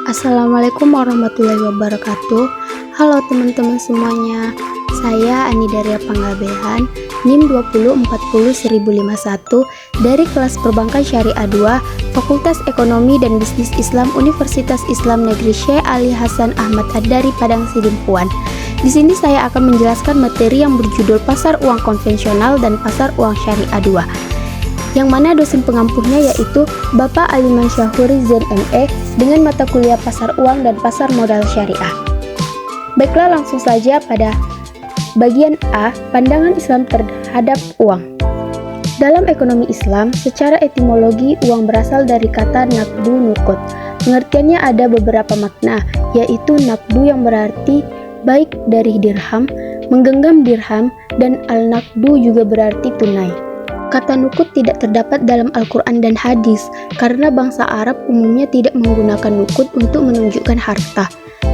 Assalamualaikum warahmatullahi wabarakatuh. Halo teman-teman semuanya. Saya Ani Daria Panggabehan, NIM 2040051 dari kelas Perbankan Syariah 2, Fakultas Ekonomi dan Bisnis Islam Universitas Islam Negeri Syekh Ali Hasan Ahmad Ad-Dari Padang Sidimpuan. Di sini saya akan menjelaskan materi yang berjudul Pasar Uang Konvensional dan Pasar Uang Syariah 2. Yang mana dosen pengampuhnya yaitu Bapak Aliman Syahuri Zain ME dengan mata kuliah Pasar Uang dan Pasar Modal Syariah. Baiklah, langsung saja pada bagian A, pandangan Islam terhadap uang. Dalam ekonomi Islam, secara etimologi uang berasal dari kata naqdu nuqud. Pengertiannya ada beberapa makna, yaitu naqdu yang berarti baik dari dirham, menggenggam dirham, dan al-naqdu juga berarti tunai. Kata nukut tidak terdapat dalam Al-Quran dan hadis, karena bangsa Arab umumnya tidak menggunakan nukut untuk menunjukkan harta.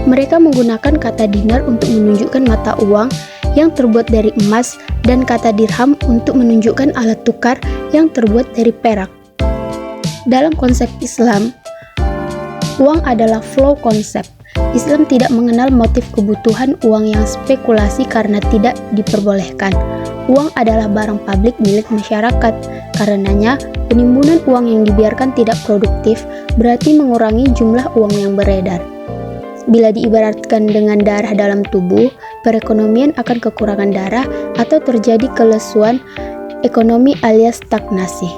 Mereka menggunakan kata dinar untuk menunjukkan mata uang yang terbuat dari emas, dan kata dirham untuk menunjukkan alat tukar yang terbuat dari perak. Dalam konsep Islam, uang adalah flow konsep. Islam tidak mengenal motif kebutuhan uang yang spekulasi karena tidak diperbolehkan. Uang adalah barang publik milik masyarakat. Karenanya, penimbunan uang yang dibiarkan tidak produktif berarti mengurangi jumlah uang yang beredar. Bila diibaratkan dengan darah dalam tubuh, perekonomian akan kekurangan darah atau terjadi kelesuan ekonomi alias stagnasi.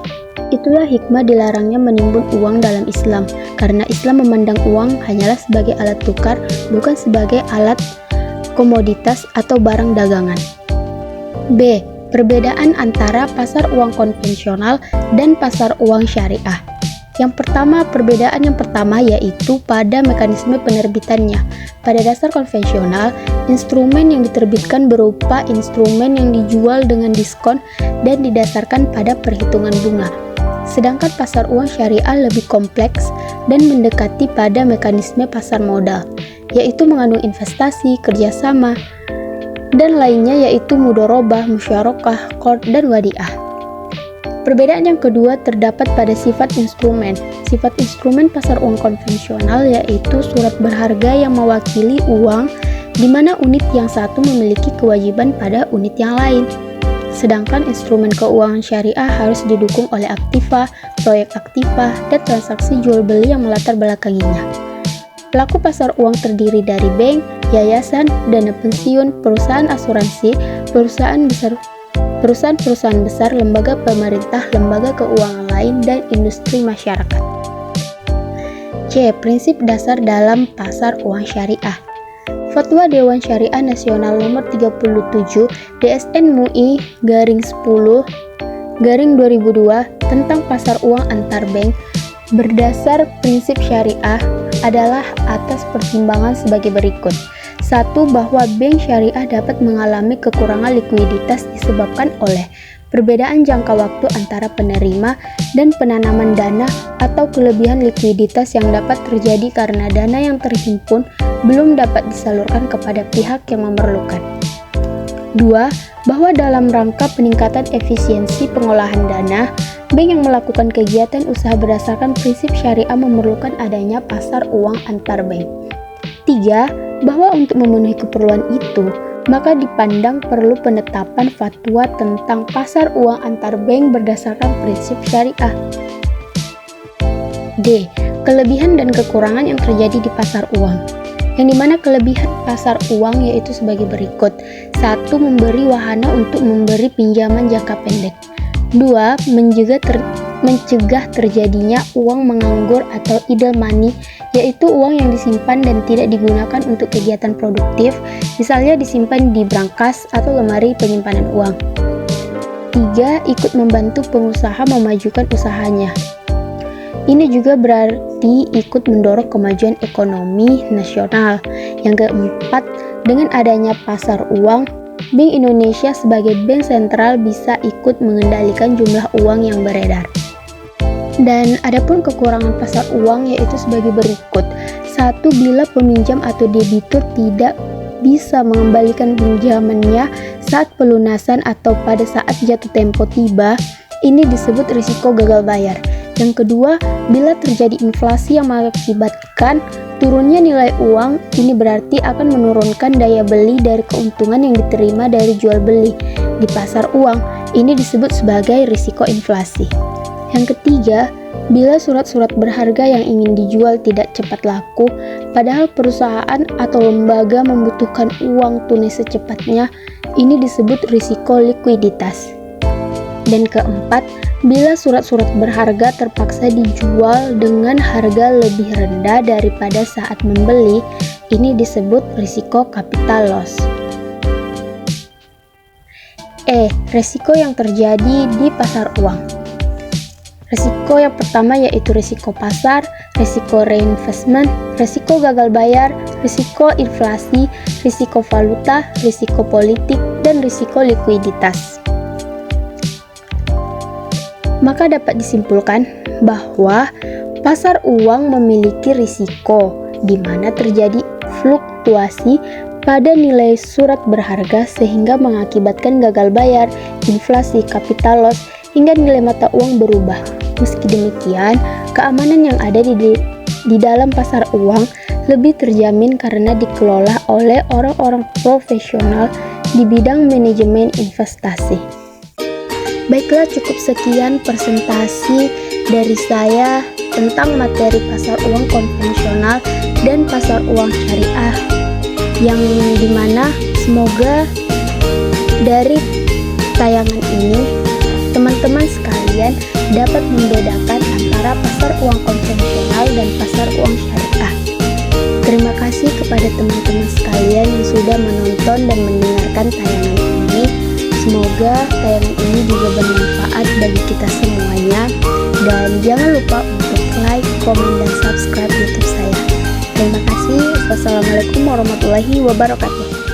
Itulah hikmah dilarangnya menimbun uang dalam Islam, karena Islam memandang uang hanyalah sebagai alat tukar, bukan sebagai alat komoditas atau barang dagangan. B. Perbedaan antara pasar uang konvensional dan pasar uang syariah. Perbedaan yang pertama yaitu pada mekanisme penerbitannya. Pada dasar konvensional, instrumen yang diterbitkan berupa instrumen yang dijual dengan diskon dan didasarkan pada perhitungan bunga. Sedangkan pasar uang syariah lebih kompleks dan mendekati pada mekanisme pasar modal, yaitu mengandung investasi, kerjasama, dan lainnya yaitu mudorobah, musyarakah, qard, dan wadiah. Perbedaan yang kedua terdapat pada sifat instrumen. Sifat instrumen pasar uang konvensional yaitu surat berharga yang mewakili uang, di mana unit yang satu memiliki kewajiban pada unit yang lain. Sedangkan instrumen keuangan syariah harus didukung oleh aktiva, proyek aktiva, dan transaksi jual beli yang melatar belakanginya. Pelaku pasar uang terdiri dari bank, yayasan, dana pensiun, perusahaan asuransi, perusahaan besar, lembaga pemerintah, lembaga keuangan lain, dan industri masyarakat. C. Prinsip dasar dalam pasar uang syariah. Fatwa Dewan Syariah Nasional Nomor 37 DSN MUI /10/2002 tentang pasar uang antar bank berdasar prinsip syariah adalah atas pertimbangan sebagai berikut. 1. Bahwa bank syariah dapat mengalami kekurangan likuiditas disebabkan oleh perbedaan jangka waktu antara penerima dan penanaman dana atau kelebihan likuiditas yang dapat terjadi karena dana yang terhimpun belum dapat disalurkan kepada pihak yang memerlukan. 2. Bahwa dalam rangka peningkatan efisiensi pengolahan dana, bank yang melakukan kegiatan usaha berdasarkan prinsip syariah memerlukan adanya pasar uang antar bank. 3. Bahwa untuk memenuhi keperluan itu, maka dipandang perlu penetapan fatwa tentang pasar uang antar bank berdasarkan prinsip syariah. D. Kelebihan dan kekurangan yang terjadi di pasar uang. Yang dimana kelebihan pasar uang yaitu sebagai berikut. 1. Memberi wahana untuk memberi pinjaman jangka pendek. 2. Mencegah terjadinya uang menganggur atau idle money, yaitu uang yang disimpan dan tidak digunakan untuk kegiatan produktif, misalnya disimpan di brankas atau lemari penyimpanan uang. 3. Ikut membantu pengusaha memajukan usahanya. Ini juga berarti ikut mendorong kemajuan ekonomi nasional. Yang keempat, dengan adanya pasar uang, Bank Indonesia sebagai bank sentral bisa ikut mengendalikan jumlah uang yang beredar. Dan adapun kekurangan pasar uang yaitu sebagai berikut. 1. Bila peminjam atau debitur tidak bisa mengembalikan pinjamannya saat pelunasan atau pada saat jatuh tempo tiba, ini disebut risiko gagal bayar. Yang kedua, bila terjadi inflasi yang mengakibatkan Turunnya nilai uang ini berarti akan menurunkan daya beli dari keuntungan yang diterima dari jual beli di pasar uang. Ini disebut sebagai risiko inflasi. Yang ketiga, bila surat-surat berharga yang ingin dijual tidak cepat laku, padahal perusahaan atau lembaga membutuhkan uang tunai secepatnya, ini disebut risiko likuiditas. Dan keempat, bila surat-surat berharga terpaksa dijual dengan harga lebih rendah daripada saat membeli, ini disebut risiko capital loss. Risiko yang terjadi di pasar uang. Risiko yang pertama yaitu risiko pasar, risiko reinvestment, risiko gagal bayar, risiko inflasi, risiko valuta, risiko politik, dan risiko likuiditas. Maka dapat disimpulkan bahwa pasar uang memiliki risiko di mana terjadi fluktuasi pada nilai surat berharga sehingga mengakibatkan gagal bayar, inflasi, capital loss, hingga nilai mata uang berubah. Meski demikian, keamanan yang ada di dalam pasar uang lebih terjamin karena dikelola oleh orang-orang profesional di bidang manajemen investasi. Baiklah, cukup sekian presentasi dari saya tentang materi pasar uang konvensional dan pasar uang syariah, yang dimana semoga dari tayangan ini teman-teman sekalian dapat membedakan antara pasar uang konvensional dan pasar uang syariah. Terima kasih kepada teman-teman sekalian yang sudah menonton dan mendengarkan tayangan ini. Semoga tayangan ini juga bermanfaat bagi kita semuanya. Dan jangan lupa untuk like, komen, dan subscribe YouTube saya. Terima kasih. Wassalamualaikum warahmatullahi wabarakatuh.